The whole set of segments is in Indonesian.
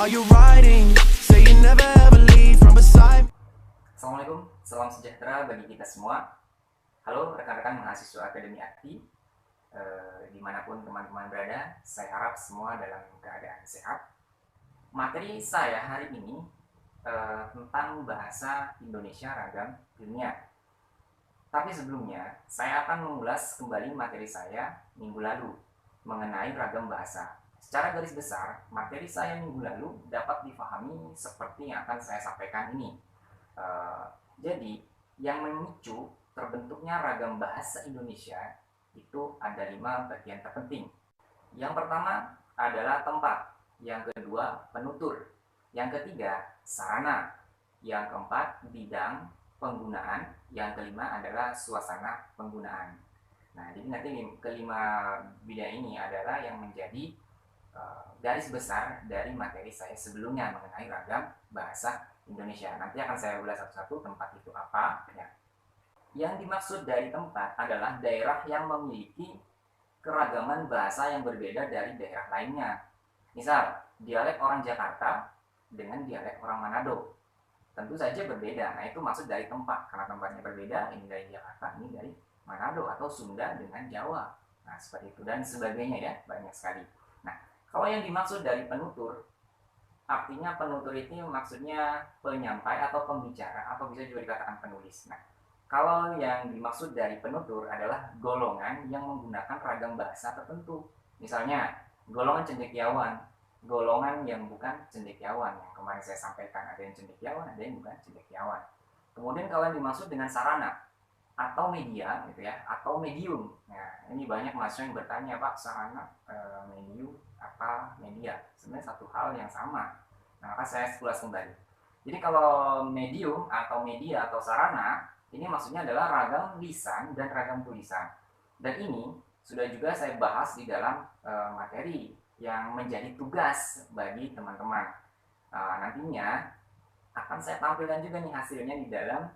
Are you riding? Say you never ever leave from beside me. Assalamualaikum, salam sejahtera bagi kita semua. Halo rekan-rekan mahasiswa Akademi Akti, dimanapun teman-teman berada, saya harap semua dalam keadaan sehat. Materi saya hari ini tentang bahasa Indonesia ragam ilmiah. Tapi sebelumnya, saya akan mengulas kembali materi saya minggu lalu mengenai ragam bahasa. Secara garis besar, materi saya minggu lalu dapat difahami seperti yang akan saya sampaikan ini. Jadi, yang memicu terbentuknya ragam bahasa Indonesia itu ada 5 bagian terpenting. Yang pertama adalah tempat, yang kedua penutur, yang ketiga sarana, yang keempat bidang penggunaan, yang kelima adalah suasana penggunaan. Nah, jadi nanti kelima bidang ini adalah yang menjadi garis besar dari materi saya sebelumnya mengenai ragam bahasa Indonesia. Nanti akan saya ulas satu-satu tempat itu apa. Ya. Yang dimaksud dari tempat adalah daerah yang memiliki keragaman bahasa yang berbeda dari daerah lainnya. Misal, dialek orang Jakarta dengan dialek orang Manado tentu saja berbeda. Nah, itu maksud dari tempat, karena tempatnya berbeda, ini dari Jakarta, ini dari Manado, atau Sunda dengan Jawa. Nah, seperti itu dan sebagainya ya, banyak sekali. Nah, kalau yang dimaksud dari penutur, artinya penutur itu maksudnya penyampai atau pembicara, atau bisa juga dikatakan penulis. Nah, kalau yang dimaksud dari penutur adalah golongan yang menggunakan ragam bahasa tertentu. Misalnya, golongan cendekiawan, golongan yang bukan cendekiawan, yang kemarin saya sampaikan, ada yang cendekiawan, ada yang bukan cendekiawan. Kemudian kalau yang dimaksud dengan sarana atau media gitu ya, atau medium. Nah, ini banyak mahasiswa yang bertanya, Pak, sarana, medium apa media? Sebenarnya satu hal yang sama. Nah, maka saya ulas kembali. Jadi kalau medium atau media atau sarana ini maksudnya adalah ragam lisan dan ragam tulisan. Dan ini sudah juga saya bahas di dalam materi yang menjadi tugas bagi teman-teman. Nantinya akan saya tampilkan juga nih hasilnya di dalam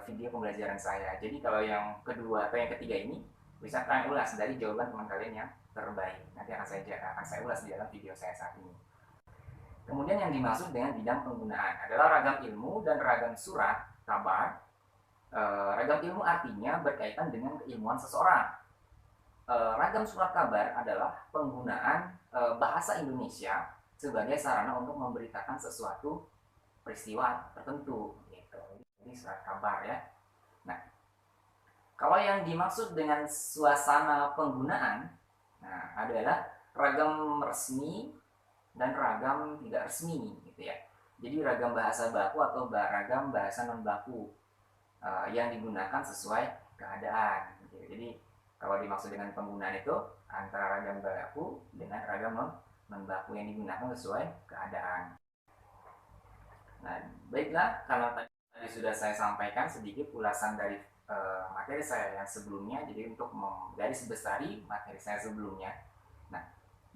video pembelajaran saya. Jadi kalau yang kedua atau yang ketiga ini bisa kalian ulas dari jawaban teman kalian yang terbaik. Nanti akan saya ulas di dalam video saya saat ini. Kemudian yang dimaksud dengan bidang penggunaan adalah ragam ilmu dan ragam surat kabar. Ragam ilmu artinya berkaitan dengan keilmuan seseorang. Ragam surat kabar adalah penggunaan bahasa Indonesia sebagai sarana untuk memberitakan sesuatu peristiwa tertentu gitu. Ini surat kabar ya. Nah, kalau yang dimaksud dengan suasana penggunaan, nah adalah ragam resmi dan ragam tidak resmi gitu ya. Jadi ragam bahasa baku atau ragam bahasa non baku yang digunakan sesuai keadaan gitu. Jadi kalau dimaksud dengan penggunaan itu antara ragam baku dengan ragam non baku yang digunakan sesuai keadaan. Nah, baiklah, karena tadi sudah saya sampaikan sedikit ulasan dari materi saya yang sebelumnya, jadi untuk menggaris besari materi saya sebelumnya. Nah,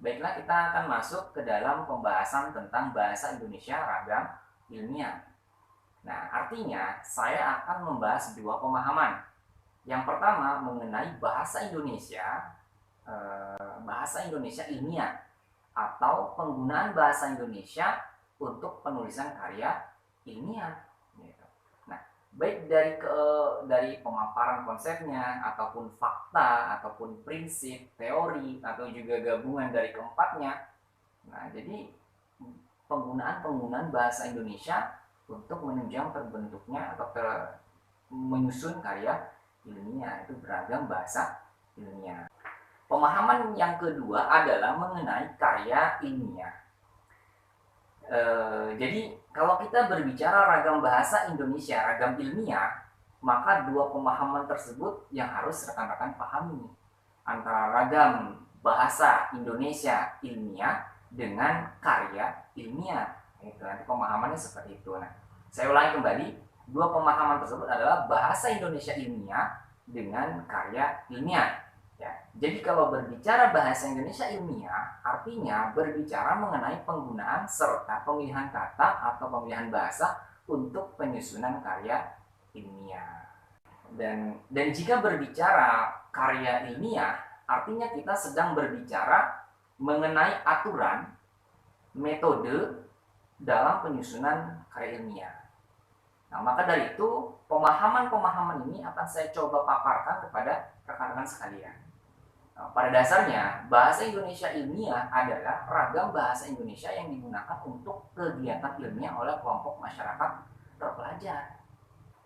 baiklah, kita akan masuk ke dalam pembahasan tentang bahasa Indonesia ragam ilmiah. Nah, artinya saya akan membahas dua pemahaman. Yang pertama mengenai bahasa Indonesia ilmiah atau penggunaan bahasa Indonesia untuk penulisan karya ilmiah. Nah, baik dari pemaparan konsepnya ataupun fakta ataupun prinsip, teori atau juga gabungan dari keempatnya. Nah, jadi penggunaan bahasa Indonesia untuk menunjang terbentuknya atau menyusun karya ilmiah itu beragam bahasa ilmiah. Pemahaman yang kedua adalah mengenai karya ilmiah. Jadi kalau kita berbicara ragam bahasa Indonesia, ragam ilmiah, maka dua pemahaman tersebut yang harus rekan-rekan pahami antara ragam bahasa Indonesia ilmiah dengan karya ilmiah. Itu nanti pemahamannya seperti itu. Nah, saya ulangi kembali, dua pemahaman tersebut adalah bahasa Indonesia ilmiah dengan karya ilmiah. Ya, jadi kalau berbicara bahasa Indonesia ilmiah, artinya berbicara mengenai penggunaan serta pemilihan kata atau pemilihan bahasa untuk penyusunan karya ilmiah. Dan jika berbicara karya ilmiah, artinya kita sedang berbicara mengenai aturan metode dalam penyusunan karya ilmiah. Nah, maka dari itu pemahaman-pemahaman ini akan saya coba paparkan kepada rekan-rekan sekalian. Nah, pada dasarnya bahasa Indonesia ilmiah adalah ragam bahasa Indonesia yang digunakan untuk kegiatan ilmiah oleh kelompok masyarakat terpelajar.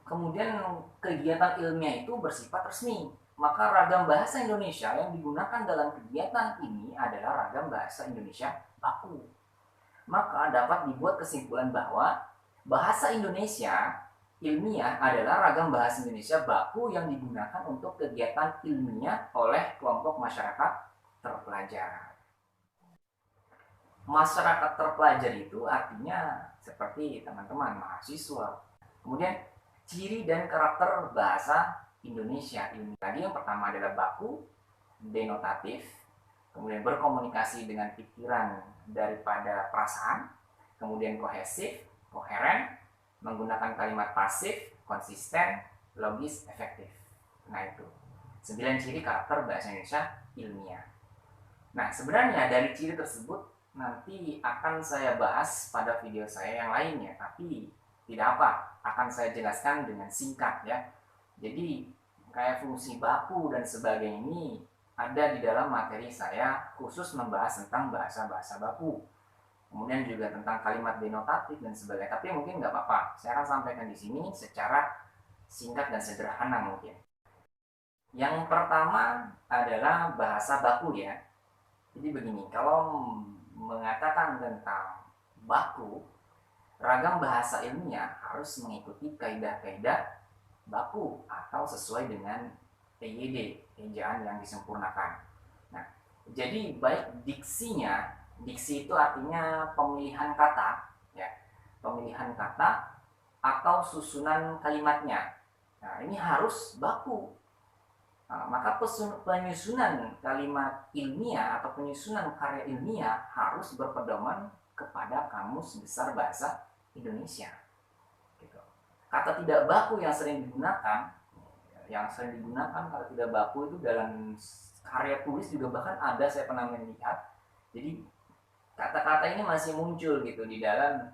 Kemudian kegiatan ilmiah itu bersifat resmi, maka ragam bahasa Indonesia yang digunakan dalam kegiatan ini adalah ragam bahasa Indonesia baku. Maka dapat dibuat kesimpulan bahwa bahasa Indonesia ilmiah adalah ragam bahasa Indonesia baku yang digunakan untuk kegiatan ilmiah oleh kelompok masyarakat terpelajar. Masyarakat terpelajar itu artinya seperti teman-teman mahasiswa. Kemudian ciri dan karakter bahasa Indonesia ilmiah tadi yang pertama adalah baku, denotatif, kemudian berkomunikasi dengan pikiran daripada perasaan, kemudian kohesif, koheren, menggunakan kalimat pasif, konsisten, logis, efektif. Nah itu 9 ciri karakter bahasa Indonesia ilmiah. Nah sebenarnya dari ciri tersebut nanti akan saya bahas pada video saya yang lainnya, tapi tidak apa, akan saya jelaskan dengan singkat ya. Jadi kayak fungsi baku dan sebagainya ini ada di dalam materi saya khusus membahas tentang bahasa-bahasa baku. Kemudian juga tentang kalimat denotatif dan sebagainya. Tapi mungkin nggak apa-apa, saya akan sampaikan di sini secara singkat dan sederhana mungkin. Yang pertama adalah bahasa baku ya. Jadi begini, kalau mengatakan tentang baku, ragam bahasa ilmiah harus mengikuti kaidah-kaidah baku atau sesuai dengan EYD, ejaan yang disempurnakan. Nah, jadi baik diksinya, diksi itu artinya pemilihan kata, ya, pemilihan kata atau susunan kalimatnya. Nah, ini harus baku. Nah, maka penyusunan kalimat ilmiah atau penyusunan karya ilmiah harus berpedoman kepada Kamus Besar Bahasa Indonesia. Gitu. Kata tidak baku yang sering digunakan kata tidak baku itu dalam karya tulis juga bahkan ada saya pernah melihat. Jadi kata-kata ini masih muncul gitu di dalam